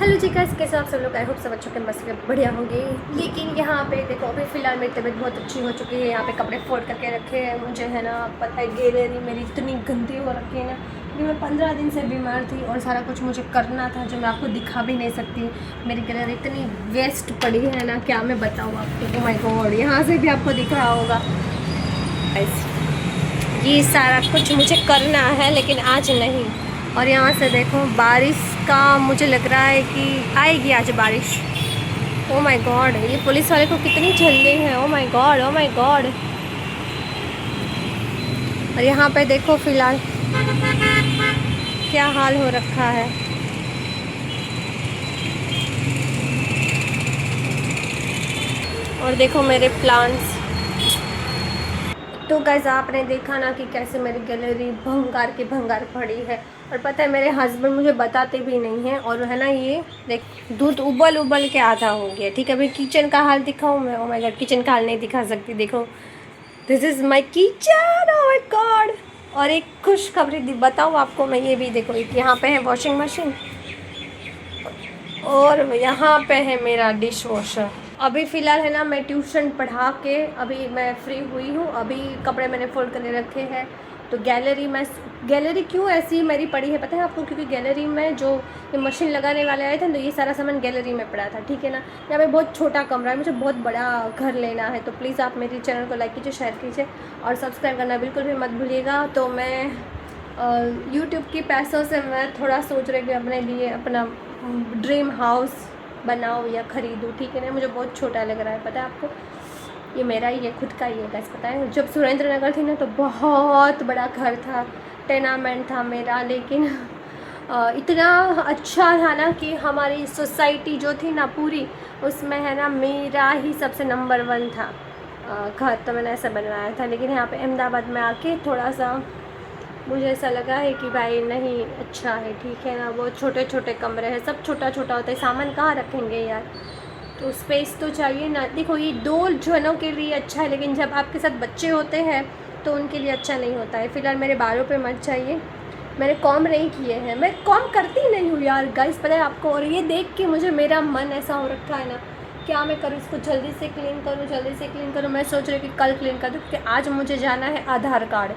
Hello जी guys, कैसे आप सब लोग? आई होप सब अच्छों के मस्त बढ़िया होंगे। लेकिन यहाँ पे देखो, अभी फ़िलहाल मेरी तबीयत बहुत अच्छी हो चुकी है। यहाँ पे कपड़े फोल्ड करके रखे हैं। मुझे है ना पता है, गैलरी मेरी इतनी गंदी हो रखी है ना कि मैं 15 दिन से बीमार थी और सारा कुछ मुझे करना था जो मैं आपको दिखा भी नहीं सकती। मेरी गैलरी इतनी वेस्ट पड़ी है ना, क्या मैं बताऊँ आपको। ओह माय गॉड, यहाँ से भी आपको दिख रहा होगा। ये सारा कुछ मुझे करना है लेकिन आज नहीं। और यहाँ से देखो, बारिश का मुझे लग रहा है कि आएगी आज बारिश। ओ माय गॉड, ये पुलिस वाले को कितनी जल्दी है। Oh my God, oh my God. और यहाँ पे देखो फिलहाल क्या हाल हो रखा है। और देखो मेरे प्लांट्स। तो गाइस, आपने देखा ना कि कैसे मेरी गैलरी भंगार की भंगार पड़ी है। और पता है, मेरे हस्बैंड मुझे बताते भी नहीं हैं। और है ना, ये देख, दूध उबल उबल के आधा हो गया। ठीक है, अभी किचन का हाल दिखाऊँ मैं? ओ माय गॉड, किचन का हाल नहीं दिखा सकती। देखो, this is my kitchen. Oh my God. और एक खुशखबरी बताऊँ आपको मैं, ये भी देखो, एक यहाँ पे है वॉशिंग मशीन और यहाँ पे है मेरा डिश वॉशर। अभी फ़िलहाल है ना, मैं ट्यूशन पढ़ा के अभी मैं फ्री हुई हूँ। अभी कपड़े मैंने फोल्ड करके रखे हैं। तो गैलरी क्यों ऐसी मेरी पड़ी है पता है आपको? क्योंकि गैलरी में जो ये मशीन लगाने वाले आए थे तो ये सारा सामान गैलरी में पड़ा था। ठीक है ना, यहाँ पे बहुत छोटा कमरा है, मुझे बहुत बड़ा घर लेना है। तो प्लीज़ आप मेरे चैनल को लाइक कीजिए, शेयर कीजिए और सब्सक्राइब करना बिल्कुल भी मत भूलिएगा। तो मैं यूट्यूब के पैसों से मैं थोड़ा सोच रही कि अपने लिए अपना ड्रीम हाउस बनाओ या ख़रीदूँ। ठीक है ना, मुझे बहुत छोटा लग रहा है पता है आपको। ये मेरा ही है, खुद का ही है गैस। पता है, जब सुरेंद्र नगर थी ना तो बहुत बड़ा घर था, टेनामेंट था मेरा। लेकिन इतना अच्छा था ना कि हमारी सोसाइटी जो थी ना पूरी, उसमें है ना मेरा ही सबसे नंबर 1 था घर। तो मैंने ऐसा बनवाया था। लेकिन यहाँ पे अहमदाबाद में आके थोड़ा सा मुझे ऐसा लगा है कि भाई नहीं अच्छा है। ठीक है ना, वो छोटे छोटे कमरे हैं, सब छोटा छोटा होता है, सामान कहाँ रखेंगे यार। तो स्पेस तो चाहिए ना। देखो, ये 2 जनों के लिए अच्छा है, लेकिन जब आपके साथ बच्चे होते हैं तो उनके लिए अच्छा नहीं होता है। फ़िलहाल मेरे बालों पे मत चाहिए, मैंने कॉम नहीं किए हैं। मैं कॉम करती नहीं हूँ यार गाइस, पता है आपको। और ये देख के मुझे मेरा मन ऐसा हो रखा है ना, क्या मैं करूँ इसको, जल्दी से क्लीन करूँ, जल्दी से क्लीन करूँ। मैं सोच रही हूँ कि कल क्लीन कर दूँ, क्योंकि आज मुझे जाना है आधार कार्ड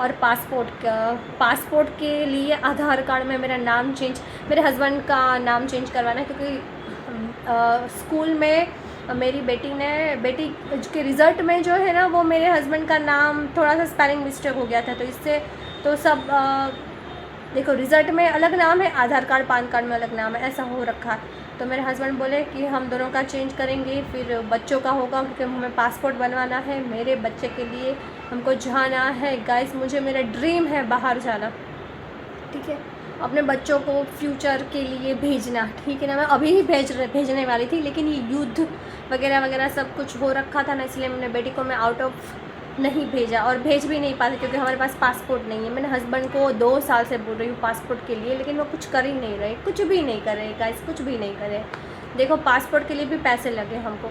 और पासपोर्ट के लिए आधार कार्ड में मेरा नाम चेंज, मेरे हस्बैंड का नाम चेंज करवाना है। क्योंकि स्कूल में मेरी बेटी के रिज़ल्ट में जो है ना, वो मेरे हस्बैंड का नाम थोड़ा सा स्पेलिंग मिस्टेक हो गया था। तो इससे तो सब देखो, रिज़ल्ट में अलग नाम है, आधार कार्ड पैन कार्ड में अलग नाम है, ऐसा हो रखा है। तो मेरे हस्बैंड बोले कि हम दोनों का चेंज करेंगे, फिर बच्चों का होगा, क्योंकि हमें पासपोर्ट बनवाना है मेरे बच्चे के लिए। हमको जाना है गाइस, मुझे मेरा ड्रीम है बाहर जाना। ठीक है, अपने बच्चों को फ्यूचर के लिए भेजना। ठीक है ना, मैं अभी ही भेजने वाली थी, लेकिन ये युद्ध वगैरह वगैरह सब कुछ हो रखा था ना, इसलिए मैंने बेटी को मैं आउट ऑफ नहीं भेजा और भेज भी नहीं पाती, क्योंकि हमारे पास पासपोर्ट नहीं है। मैंने हस्बैंड को 2 साल से बोल रही हूँ पासपोर्ट के लिए, लेकिन वो कुछ कर ही नहीं रहे, कुछ भी नहीं कर रहे गाइस, कुछ भी नहीं करे। देखो, पासपोर्ट के लिए भी पैसे लगे हमको,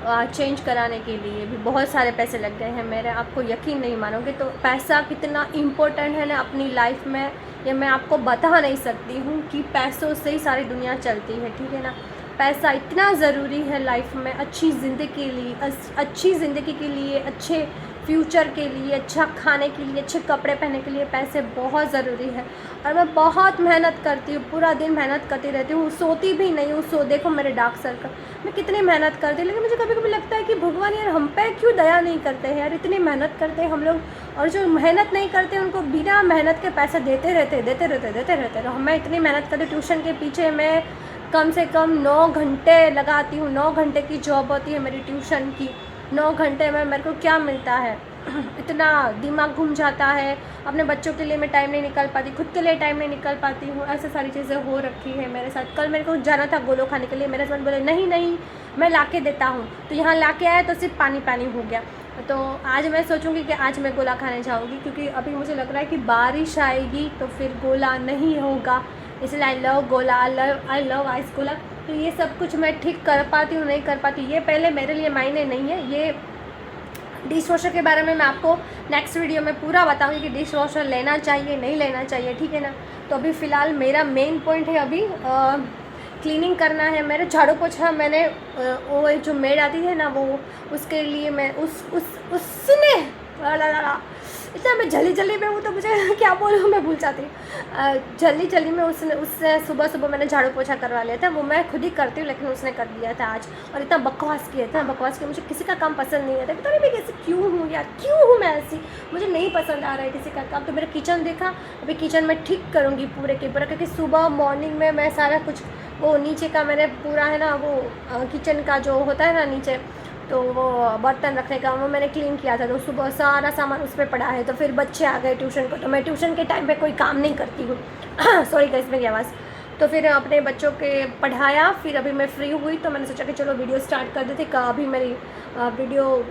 चेंज कराने के लिए भी बहुत सारे पैसे लग गए हैं मेरे। आपको यकीन नहीं मानोगे तो पैसा कितना इम्पोर्टेंट है ना अपनी लाइफ में, ये मैं आपको बता नहीं सकती हूँ कि पैसों से ही सारी दुनिया चलती है। ठीक है ना, पैसा इतना ज़रूरी है लाइफ में, अच्छी ज़िंदगी के लिए, अच्छे फ्यूचर के लिए, अच्छा खाने के लिए, अच्छे कपड़े पहनने के लिए पैसे बहुत ज़रूरी है। और मैं बहुत मेहनत करती हूँ, पूरा दिन मेहनत करती रहती हूँ, सोती भी नहीं हूँ। देखो मेरे डार्क सर्कल, मैं कितनी मेहनत करती हूँ। लेकिन मुझे कभी कभी लगता है कि भगवान यार हम पे क्यों दया नहीं करते हैं यार। इतनी मेहनत करते हैं हम लोग, और जो मेहनत नहीं करते उनको बिना मेहनत के पैसे देते रहते। तो मैं इतनी मेहनत करती हूँ, ट्यूशन के पीछे मैं कम से कम 9 घंटे लगाती हूँ। 9 घंटे की जॉब होती है मेरी ट्यूशन की। 9 घंटे में मेरे को क्या मिलता है? इतना दिमाग घूम जाता है। अपने बच्चों के लिए मैं टाइम नहीं निकाल पाती, खुद के लिए टाइम नहीं निकाल पाती हूँ। ऐसे सारी चीज़ें हो रखी है मेरे साथ। कल मेरे को जाना था गोलो खाने के लिए, मेरे हस्बैंड बोले नहीं नहीं मैं ला के देता हूँ। तो यहाँ ला के आया तो सिर्फ पानी पानी हो गया। तो आज मैं सोचूंगी कि आज मैं गोला खाने जाऊँगी, क्योंकि अभी मुझे लग रहा है कि बारिश आएगी तो फिर गोला नहीं होगा। इसलिए आई लव गोला, आई लव आइस गोला। तो ये सब कुछ मैं ठीक कर पाती हूँ नहीं कर पाती, ये पहले मेरे लिए मायने नहीं है। ये डिश वॉशर के बारे में मैं आपको नेक्स्ट वीडियो में पूरा बताऊंगी कि डिश वॉशर लेना चाहिए नहीं लेना चाहिए। ठीक है ना, तो अभी फ़िलहाल मेरा मेन पॉइंट है अभी क्लीनिंग करना है, मेरे झाड़ू पोछा मैंने वो जो मेड आती है ना वो, उसके लिए मैं उसने इतना मैं जल्दी में हूँ तो मुझे क्या बोलूँ मैं भूल जाती हूँ। जल्दी में उससे सुबह मैंने झाड़ू पोछा करवा लिया था। वो मैं खुद ही करती हूँ लेकिन उसने कर दिया था आज, और इतना बकवास किया। मुझे किसी का काम पसंद नहीं आता, पता नहीं मैं कैसे क्यों हूँ यार, क्यों हूँ मैं ऐसी, मुझे नहीं पसंद आ रहा है किसी का काम। तो मेरा किचन देखा, अभी किचन में ठीक करूँगी पूरे के पूरा, क्योंकि सुबह मॉर्निंग में मैं सारा कुछ वो नीचे का मैंने पूरा है ना वो किचन का जो होता है ना नीचे, तो वो बर्तन रखने का वो मैंने क्लीन किया था, तो सुबह सारा सामान उस पर पड़ा है। तो फिर बच्चे आ गए ट्यूशन को, तो मैं ट्यूशन के टाइम पे कोई काम नहीं करती हूँ सॉरी गाइस मेरी आवाज़। तो फिर अपने बच्चों के पढ़ाया, फिर अभी मैं फ्री हुई तो मैंने सोचा कि चलो वीडियो स्टार्ट कर देते। अभी मेरी वीडियो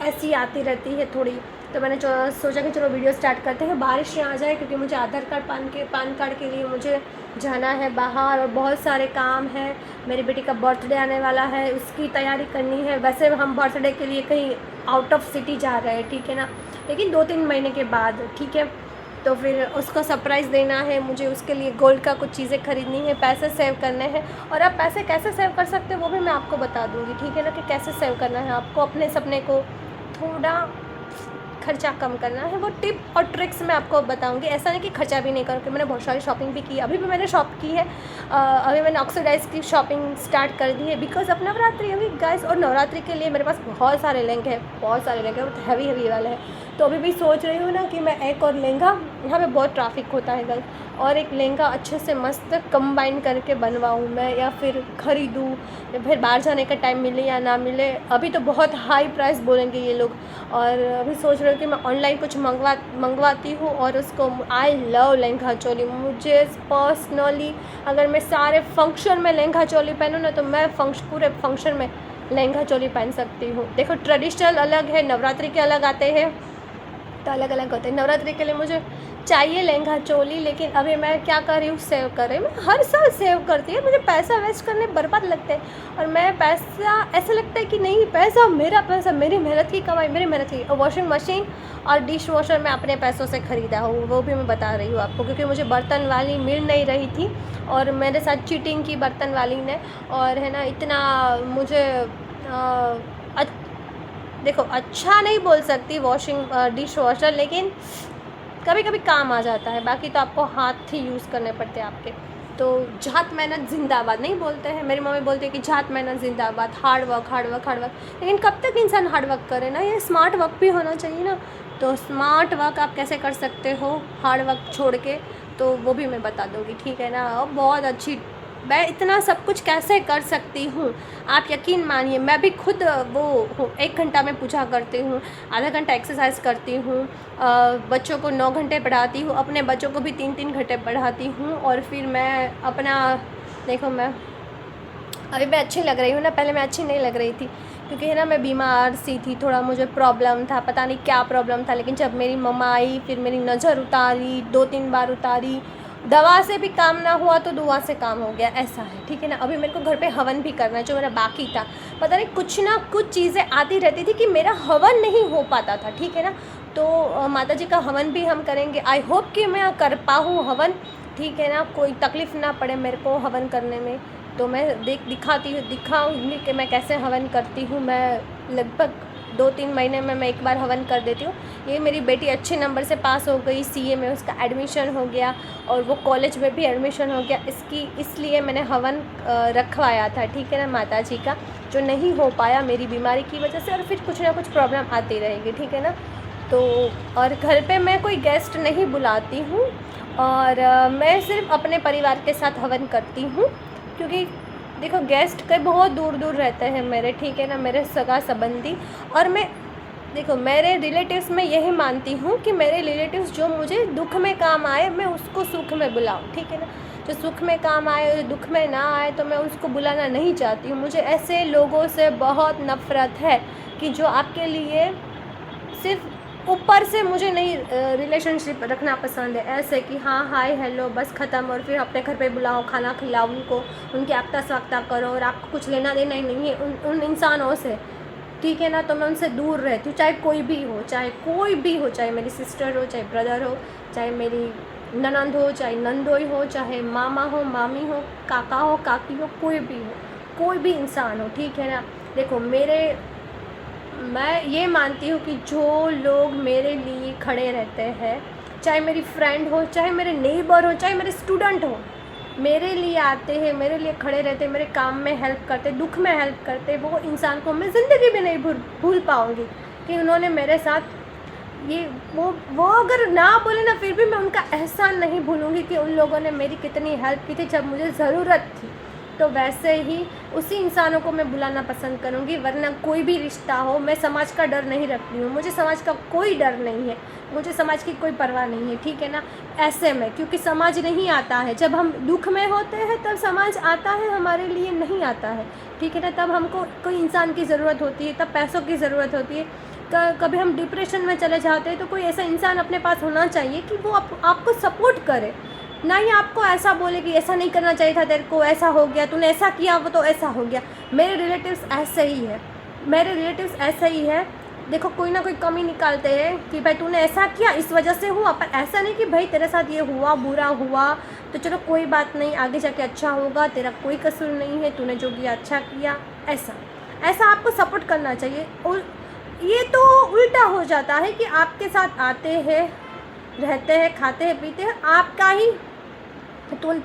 ऐसी आती रहती है थोड़ी, तो मैंने सोचा कि चलो वीडियो स्टार्ट करते हैं। बारिश आ जाए क्योंकि मुझे आधार कार्ड पान कार्ड के लिए मुझे जाना है बाहर, और बहुत सारे काम हैं। मेरी बेटी का बर्थडे आने वाला है, उसकी तैयारी करनी है। वैसे हम बर्थडे के लिए कहीं आउट ऑफ सिटी जा रहे हैं, ठीक है ना, लेकिन 2-3 महीने के बाद, ठीक है। तो फिर उसको सरप्राइज़ देना है मुझे, उसके लिए गोल्ड का कुछ चीज़ें खरीदनी है, पैसे सेव करने हैं। और आप पैसे कैसे सेव कर सकते हो वो भी मैं आपको बता दूँगी, ठीक है ना, कि कैसे सेव करना है आपको अपने सपने को थोड़ा खर्चा कम करना है। वो टिप और ट्रिक्स मैं आपको बताऊंगी। ऐसा नहीं कि खर्चा भी नहीं करूँगी, मैंने बहुत सारी शॉपिंग भी की, अभी भी मैंने शॉप की है। अभी मैंने ऑक्सीडाइज की शॉपिंग स्टार्ट कर दी है बिकॉज अब नवरात्रि अभी गाइस, और नवरात्रि के लिए मेरे पास बहुत सारे लहंगे हैं, बहुत हैवी वाले हैं। तो अभी भी सोच रही हूँ ना कि मैं एक और लहंगा, यहाँ पे बहुत ट्रैफिक होता है गाइस, और एक लहंगा अच्छे से मस्त कंबाइन करके बनवाऊँ मैं, या फिर ख़रीदूँ, या फिर बाहर जाने का टाइम मिले या ना मिले। अभी तो बहुत हाई प्राइस बोलेंगे ये लोग, और अभी सोच रही हूँ कि मैं ऑनलाइन कुछ मंगवाती हूँ। और उसको आई लव लहंगा चोली। मुझे पर्सनली अगर मैं सारे फंक्शन में लहंगा चोली पहनूँ ना, तो मैं पूरे फंक्शन में लहंगा चोली पहन सकती हूँ। देखो ट्रेडिशनल अलग है, नवरात्रि के अलग आते हैं, तो अलग अलग होते हैं। नवरात्रि के लिए मुझे चाहिए लहंगा चोली, लेकिन अभी मैं क्या कर रही हूँ, सेव कर रही हूँ। मैं हर साल सेव करती है, मुझे पैसा वेस्ट करने बर्बाद लगता है, और मैं पैसा ऐसा लगता है कि नहीं, पैसा मेरा पैसा, मेरी मेहनत की कमाई, मेरी मेहनत की। और वॉशिंग मशीन और डिश वॉशर मैं अपने पैसों से ख़रीदा हूँ, वो भी मैं बता रही हूँ आपको, क्योंकि मुझे बर्तन वाली मिल नहीं रही थी और मेरे साथ चीटिंग की बर्तन वाली ने। और है ना, इतना मुझे देखो अच्छा नहीं बोल सकती वॉशिंग डिश वॉशर, लेकिन कभी कभी काम आ जाता है, बाकी तो आपको हाथ ही यूज़ करने पड़ते हैं आपके। तो जात मेहनत जिंदाबाद नहीं बोलते हैं, मेरी मम्मी बोलती है कि जात मेहनत जिंदाबाद, हार्ड वर्क। लेकिन कब तक इंसान हार्ड वर्क करे ना, ये स्मार्ट वर्क भी होना चाहिए ना। तो स्मार्ट वर्क आप कैसे कर सकते हो हार्ड वर्क छोड़ के, तो वो भी मैं बता दूँगी, ठीक है ना। और बहुत अच्छी, मैं इतना सब कुछ कैसे कर सकती हूँ आप यकीन मानिए। मैं भी खुद वो 1 घंटा में पूजा करती हूँ, आधा घंटा एक्सरसाइज करती हूँ, बच्चों को 9 घंटे पढ़ाती हूँ, अपने बच्चों को भी 3-3 घंटे पढ़ाती हूँ। और फिर मैं अपना, देखो मैं अभी मैं अच्छी लग रही हूँ ना, पहले मैं अच्छी नहीं लग रही थी, क्योंकि है ना मैं बीमार सी थी, थोड़ा मुझे प्रॉब्लम था, पता नहीं क्या प्रॉब्लम था। लेकिन जब मेरी मम्मा आई, फिर मेरी नज़र उतारी, 2-3 बार उतारी, दवा से भी काम ना हुआ तो दुआ से काम हो गया, ऐसा है, ठीक है ना। अभी मेरे को घर पे हवन भी करना है, जो मेरा बाकी था, पता नहीं कुछ ना कुछ चीज़ें आती रहती थी कि मेरा हवन नहीं हो पाता था, ठीक है ना। तो माता जी का हवन भी हम करेंगे, आई होप कि मैं कर पाऊँ हवन, ठीक है ना, कोई तकलीफ़ ना पड़े मेरे को हवन करने में। तो मैं दिखाऊंगी कि मैं कैसे हवन करती हूँ। मैं लगभग 2-3 महीने में मैं एक बार हवन कर देती हूँ। ये मेरी बेटी अच्छे नंबर से पास हो गई, सीए में उसका एडमिशन हो गया, और वो कॉलेज में भी एडमिशन हो गया, इसलिए मैंने हवन रखवाया था, ठीक है ना, माता जी का, जो नहीं हो पाया मेरी बीमारी की वजह से। और फिर कुछ ना कुछ प्रॉब्लम आती रहेगी, ठीक है ना। तो और घर पे मैं कोई गेस्ट नहीं बुलाती हूँ, और मैं सिर्फ अपने परिवार के साथ हवन करती हूँ, क्योंकि देखो गेस्ट कई बहुत दूर दूर रहते हैं मेरे, ठीक है ना, मेरे सगा संबंधी। और मैं देखो मेरे रिलेटिव्स में यही मानती हूँ कि मेरे रिलेटिव्स जो मुझे दुख में काम आए, मैं उसको सुख में बुलाऊँ, ठीक है ना। जो सुख में काम आए, दुख में ना आए, तो मैं उसको बुलाना नहीं चाहती हूँ। मुझे ऐसे लोगों से बहुत नफ़रत है कि जो आपके लिए सिर्फ ऊपर से, मुझे नहीं रिलेशनशिप रखना पसंद है, ऐसे कि हाँ हाय हेलो बस ख़त्म, और फिर अपने घर पे बुलाओ, खाना खिलाओ उनको, उनकी आक्ता स्वागता करो, और आपको कुछ लेना देना ही नहीं है उन इंसानों से, ठीक है ना। तो मैं उनसे दूर रहती हूँ, चाहे कोई भी हो, चाहे मेरी सिस्टर हो, चाहे ब्रदर हो, चाहे मेरी ननंद हो, चाहे नंदोई हो, चाहे मामा हो, मामी हो, काका हो, काकी हो, कोई भी हो, कोई भी इंसान हो, ठीक है ना। देखो मैं ये मानती हूँ कि जो लोग मेरे लिए खड़े रहते हैं, चाहे मेरी फ्रेंड हो, चाहे मेरे नेबर हो, चाहे मेरे स्टूडेंट हो, मेरे लिए आते हैं, मेरे लिए खड़े रहते हैं, मेरे काम में हेल्प करते, दुख में हेल्प करते, वो इंसान को मैं ज़िंदगी में नहीं भूल पाऊँगी कि उन्होंने मेरे साथ ये वो अगर ना बोले ना, फिर भी मैं उनका एहसान नहीं भूलूँगी कि उन लोगों ने मेरी कितनी हेल्प की थी जब मुझे ज़रूरत थी। तो वैसे ही उसी इंसानों को मैं बुलाना पसंद करूँगी, वरना कोई भी रिश्ता हो, मैं समाज का डर नहीं रखती हूँ, मुझे समाज का कोई डर नहीं है, मुझे समाज की कोई परवाह नहीं है, ठीक है ना। ऐसे में क्योंकि समाज नहीं आता है, जब हम दुख में होते हैं तब समाज आता है, हमारे लिए नहीं आता है, ठीक है ना। तब हमको कोई इंसान की ज़रूरत होती है, तब पैसों की ज़रूरत होती है, कभी हम डिप्रेशन में चले जाते हैं तो कोई ऐसा इंसान अपने पास होना चाहिए कि वो आपको सपोर्ट करे, ना ही आपको ऐसा बोले कि ऐसा नहीं करना चाहिए था, तेरे को ऐसा हो गया, तूने ऐसा किया वो तो ऐसा हो गया। मेरे रिलेटिव्स ऐसे ही है, देखो कोई ना कोई कमी निकालते हैं कि भाई तूने ऐसा किया इस वजह से हुआ, पर ऐसा नहीं कि भाई तेरे साथ ये हुआ, बुरा हुआ तो चलो कोई बात नहीं, आगे जाके अच्छा होगा, तेरा कोई कसूर नहीं है, तूने जो किया अच्छा किया। ऐसा आपको सपोर्ट करना चाहिए। और ये तो उल्टा हो जाता है कि आपके साथ आते हैं, रहते हैं, खाते हैं, पीते हैं, आपका ही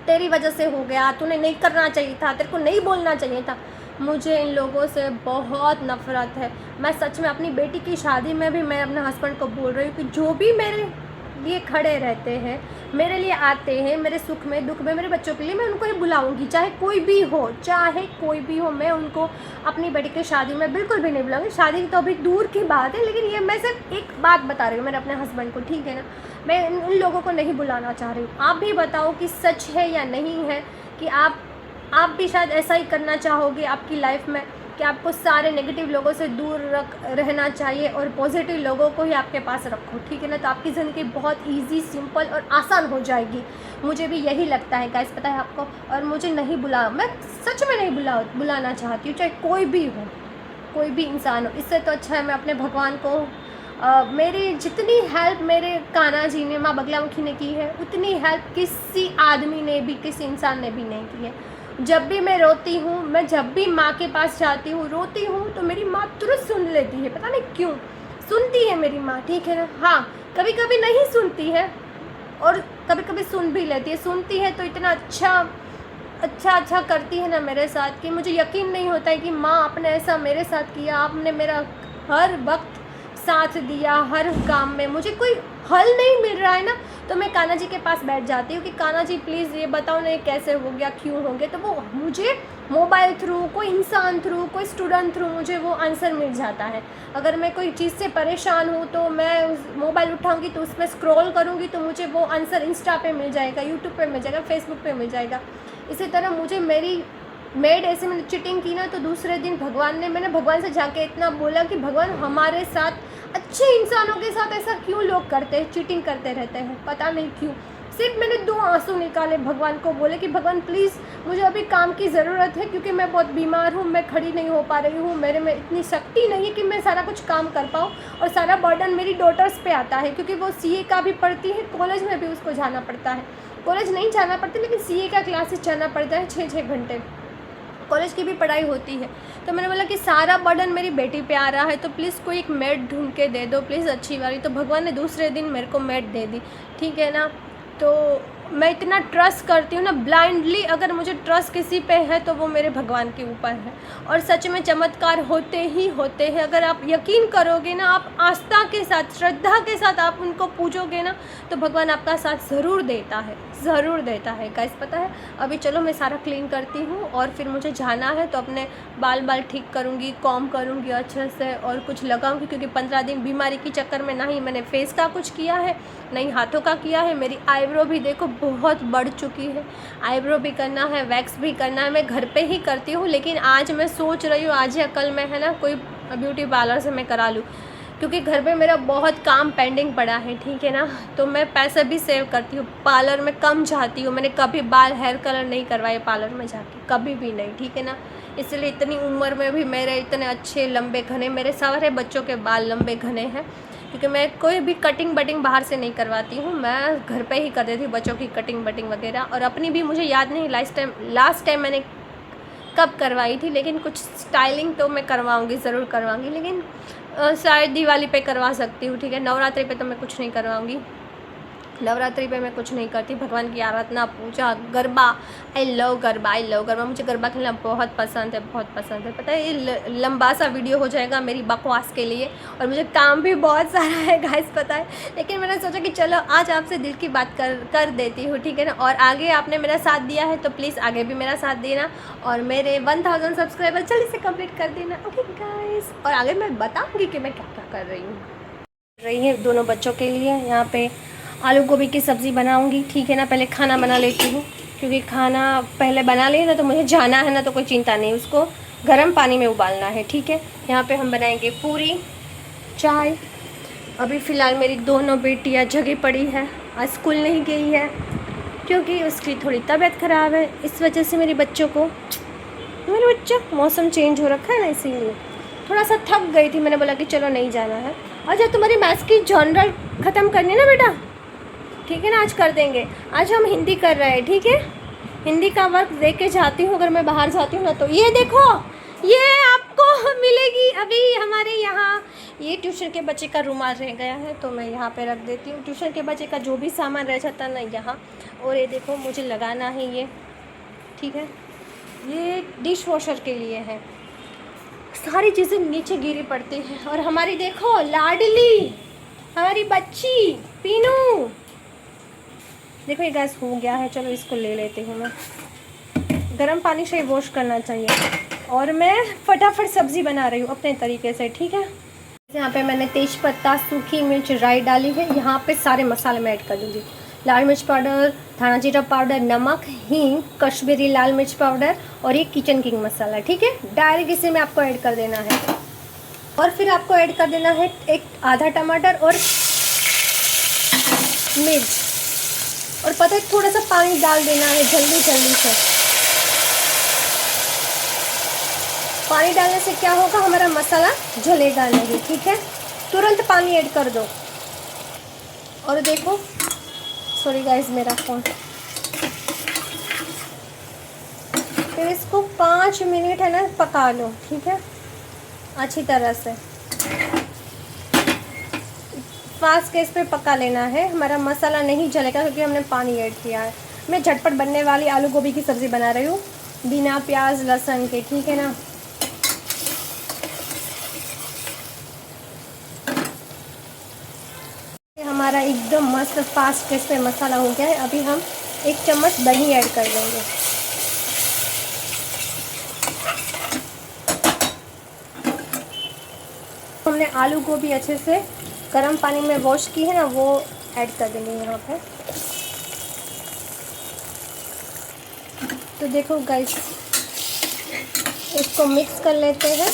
तेरी वजह से हो गया, तूने नहीं करना चाहिए था, तेरे को नहीं बोलना चाहिए था। मुझे इन लोगों से बहुत नफ़रत है। मैं सच में अपनी बेटी की शादी में भी मैं अपने हस्बैंड को बोल रही हूँ कि जो भी मेरे लिए खड़े रहते हैं, मेरे लिए आते हैं, मेरे सुख में दुख में, मेरे बच्चों के लिए, मैं उनको ही बुलाऊंगी, चाहे कोई भी हो, मैं उनको अपनी बेटी की शादी में बिल्कुल भी नहीं बुलाऊंगी। शादी तो अभी दूर की बात है, लेकिन ये मैं सिर्फ एक बात बता रही हूँ मेरे अपने हस्बैंड को, ठीक है ना। मैं उन लोगों को नहीं बुलाना चाह रही हूँ। आप भी बताओ कि सच है या नहीं है कि आप भी शायद ऐसा ही करना चाहोगे आपकी लाइफ में कि आपको सारे नेगेटिव लोगों से दूर रहना चाहिए और पॉजिटिव लोगों को ही आपके पास रखो, ठीक है ना। तो आपकी ज़िंदगी बहुत इजी, सिंपल और आसान हो जाएगी। मुझे भी यही लगता है गाइस, पता है आपको। और मुझे नहीं मैं सच में नहीं बुलाना चाहती हूँ, चाहे कोई भी हो, कोई भी इंसान हो। इससे तो अच्छा है मैं अपने भगवान को मेरी जितनी हेल्प मेरे कान्हा जी ने, माँ बगलामुखी ने की है, उतनी हेल्प किसी आदमी ने भी, किसी इंसान ने भी नहीं की है। जब भी मैं रोती हूँ, मैं जब भी माँ के पास जाती हूँ, रोती हूँ, तो मेरी माँ तुरंत सुन लेती है, पता नहीं क्यों सुनती है मेरी माँ, ठीक है ना। हाँ, कभी कभी नहीं सुनती है और कभी कभी सुन भी लेती है। सुनती है तो इतना अच्छा करती है ना मेरे साथ कि मुझे यकीन नहीं होता है कि माँ आपने ऐसा मेरे साथ किया, आपने मेरा हर वक्त साथ दिया, हर काम में। मुझे कोई हल नहीं मिल रहा है ना, तो मैं कान्हा जी के पास बैठ जाती हूँ कि कान्हा जी प्लीज़ ये बताओ ना, ये कैसे हो गया, क्यों हो गया। तो वो मुझे मोबाइल थ्रू, कोई इंसान थ्रू, कोई स्टूडेंट थ्रू मुझे वो आंसर मिल जाता है। अगर मैं कोई चीज़ से परेशान हूँ तो मैं उस मोबाइल उठाऊँगी तो उसमें स्क्रॉल करूँगी तो मुझे वो आंसर इंस्टा पे मिल जाएगा, यूट्यूब पे मिल जाएगा, फेसबुक पे मिल जाएगा। इसी तरह मुझे मेरी मेड ऐसे मैंने चीटिंग की ना, तो दूसरे दिन मैंने भगवान से जाके इतना बोला कि भगवान हमारे साथ, अच्छे इंसानों के साथ ऐसा क्यों लोग करते हैं, चीटिंग करते रहते हैं, पता नहीं क्यों। सिर्फ मैंने 2 आंसू निकाले, भगवान को बोले कि भगवान प्लीज़ मुझे अभी काम की ज़रूरत है, क्योंकि मैं बहुत बीमार हूँ, मैं खड़ी नहीं हो पा रही हूँ, मेरे में इतनी शक्ति नहीं है कि मैं सारा कुछ काम कर पाऊँ, और सारा बर्डन मेरी डॉटर्स पे आता है, क्योंकि वो CA का भी पढ़ती है, कॉलेज में भी उसको जाना पड़ता है। कॉलेज नहीं जाना पड़ता, लेकिन CA का क्लासेस जाना पड़ता है 6-6 घंटे, कॉलेज की भी पढ़ाई होती है। तो मैंने बोला कि सारा बर्डन मेरी बेटी पे आ रहा है, तो प्लीज़ कोई एक मेड ढूंढ के दे दो प्लीज़, अच्छी वाली। तो भगवान ने दूसरे दिन मेरे को मेड दे दी, ठीक है ना। तो मैं इतना ट्रस्ट करती हूँ ना ब्लाइंडली, अगर मुझे ट्रस्ट किसी पे है तो वो मेरे भगवान के ऊपर है। और सच में चमत्कार होते ही होते हैं। अगर आप यकीन करोगे ना, आप आस्था के साथ, श्रद्धा के साथ आप उनको पूजोगे ना, तो भगवान आपका साथ ज़रूर देता है, ज़रूर देता है गाइस, पता है। अभी चलो मैं सारा क्लीन करती हूँ और फिर मुझे जाना है, तो अपने बाल ठीक करूँगी, कॉम करूँगी अच्छे से और कुछ लगाऊँगी, क्योंकि 15 दिन बीमारी के चक्कर में ना ही मैंने फेस का कुछ किया है, ना ही हाथों का किया है। मेरी आईब्रो भी देखो बहुत बढ़ चुकी है, आईब्रो भी करना है, वैक्स भी करना है। मैं घर पे ही करती हूँ, लेकिन आज मैं सोच रही हूँ आज या कल मैं, है ना, कोई ब्यूटी पार्लर से मैं करा लूँ, क्योंकि घर पे मेरा बहुत काम पेंडिंग पड़ा है, ठीक है ना। तो मैं पैसे भी सेव करती हूँ, पार्लर में कम जाती हूँ। मैंने कभी बाल हेयर कलर नहीं करवाए पार्लर में जाके, कभी भी नहीं, ठीक है ना। इसलिए इतनी उम्र में भी मेरे इतने अच्छे लंबे घने, मेरे सारे बच्चों के बाल लंबे घने हैं, क्योंकि मैं कोई भी कटिंग बटिंग बाहर से नहीं करवाती हूँ, मैं घर पे ही कर देती हूँ बच्चों की कटिंग बटिंग वगैरह। और अपनी भी मुझे याद नहीं लास्ट टाइम मैंने कब करवाई थी, लेकिन कुछ स्टाइलिंग तो मैं करवाऊँगी, ज़रूर करवाऊँगी, लेकिन शायद दिवाली पे करवा सकती हूँ, ठीक है। नवरात्रि पे तो मैं कुछ नहीं करवाऊँगी, नवरात्रि पे मैं कुछ नहीं करती। भगवान की आराधना, पूजा, गरबा, आई लव गरबा। मुझे गरबा खेलना बहुत पसंद है, बहुत पसंद है। पता है ये लंबा सा वीडियो हो जाएगा मेरी बकवास के लिए, और मुझे काम भी बहुत सारा है गाइस, पता है। लेकिन मैंने सोचा कि चलो आज आपसे दिल की बात कर देती हूँ, ठीक है ना। और आगे आपने मेरा साथ दिया है तो प्लीज़ आगे भी मेरा साथ देना, और मेरे 1000 सब्सक्राइबर जल्दी से कंप्लीट कर देना, ओके गाइस। और आगे मैं बताऊँगी कि मैं क्या क्या कर रही है दोनों बच्चों के लिए। यहाँ पे आलू गोभी की सब्ज़ी बनाऊंगी, ठीक है ना। पहले खाना बना लेती हूँ, क्योंकि खाना पहले बना लिए ना तो मुझे जाना है ना, तो कोई चिंता नहीं, उसको गर्म पानी में उबालना है, ठीक है। यहाँ पे हम बनाएंगे पूरी, चाय। अभी फ़िलहाल मेरी दोनों बेटियाँ जगी पड़ी है, आज स्कूल नहीं गई है क्योंकि उसकी थोड़ी तबीयत ख़राब है। इस वजह से मेरे बच्चा मौसम चेंज हो रखा है ना, इसीलिए थोड़ा सा थक गई थी। मैंने बोला कि चलो नहीं जाना है। अच्छा, तुम्हारी मैथ्स की जनरल ख़त्म करनी है ना बेटा, ठीक है ना, आज कर देंगे। आज हम हिंदी कर रहे हैं, ठीक है। हिंदी का वर्क दे के जाती हूँ अगर मैं बाहर जाती हूँ ना। तो ये देखो, ये आपको मिलेगी अभी हमारे यहाँ। ये ट्यूशन के बच्चे का रुमाल रह गया है तो मैं यहाँ पे रख देती हूँ। ट्यूशन के बच्चे का जो भी सामान रह जाता ना यहाँ। और ये देखो मुझे लगाना है ये, ठीक है, ये डिश वॉशर के लिए है। सारी चीज़ें नीचे गिरी पड़ती हैं। और हमारी देखो लाडली, हमारी बच्ची पीनू, देखो ये गैस हो गया है। चलो इसको ले लेती हूँ मैं, गर्म पानी से वॉश करना चाहिए। और मैं फटाफट सब्ज़ी बना रही हूँ अपने तरीके से, ठीक है। यहाँ पे मैंने तेज पत्ता, सूखी मिर्च, राई डाली है। यहाँ पे सारे मसाले मैं ऐड कर दूँगी। लाल मिर्च पाउडर, धाना जीरा पाउडर, नमक, हींग, कश्मीरी लाल मिर्च पाउडर और ये किचन किंग मसाला, ठीक है। डायरेक्ट इसे में आपको ऐड कर देना है। और फिर आपको ऐड कर देना है एक आधा टमाटर और मिर्च। और पता है थोड़ा सा पानी डाल देना है जल्दी से। पानी डालने से क्या होगा, हमारा मसाला जलेगा नहीं, ठीक है। तुरंत पानी ऐड कर दो। और देखो, सॉरी गाइस मेरा फ़ोन। फिर इसको 5 मिनट है ना पका लो, ठीक है, अच्छी तरह से। फास्ट गैस पे पका लेना है, हमारा मसाला नहीं जलेगा क्योंकि हमने पानी ऐड किया है। मैं झटपट बनने वाली आलू गोभी की सब्ज़ी बना रही हूँ बिना प्याज लहसुन के, ठीक है ना। हमारा एकदम मस्त फास्ट गैस पे मसाला हो गया है। अभी हम 1 चम्मच दही ऐड कर देंगे। हमने आलू गोभी अच्छे से गर्म पानी में वॉश की है ना, वो ऐड कर देंगे यहाँ पे। तो देखो गाइस, इसको मिक्स कर लेते हैं।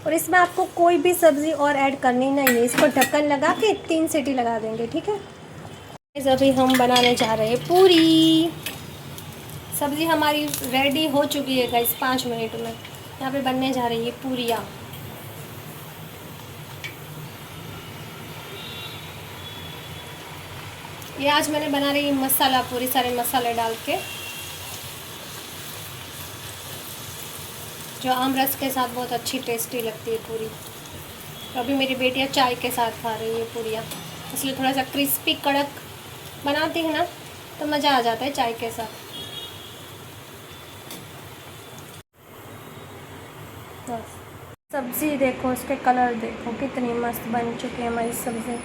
और इसमें आपको कोई भी सब्ज़ी और ऐड करनी नहीं है। इसको ढक्कन लगा के 3 सीटी लगा देंगे, ठीक है। अभी हम बनाने जा रहे हैं पूरी। सब्ज़ी हमारी रेडी हो चुकी है गाइस 5 मिनट में। यहाँ पे बनने जा रही है पूरियाँ। ये आज मैंने बना रही है मसाला पूरी, सारे मसाले डाल के, जो आम रस के साथ बहुत अच्छी टेस्टी लगती है पूरी। तो अभी मेरी बेटियाँ चाय के साथ खा रही है पूरियाँ, इसलिए थोड़ा सा क्रिस्पी कड़क बनाती है ना तो मज़ा आ जाता है चाय के साथ। सब्ज़ी देखो, उसके कलर देखो कितनी मस्त बन चुकी है हमारी सब्ज़ी।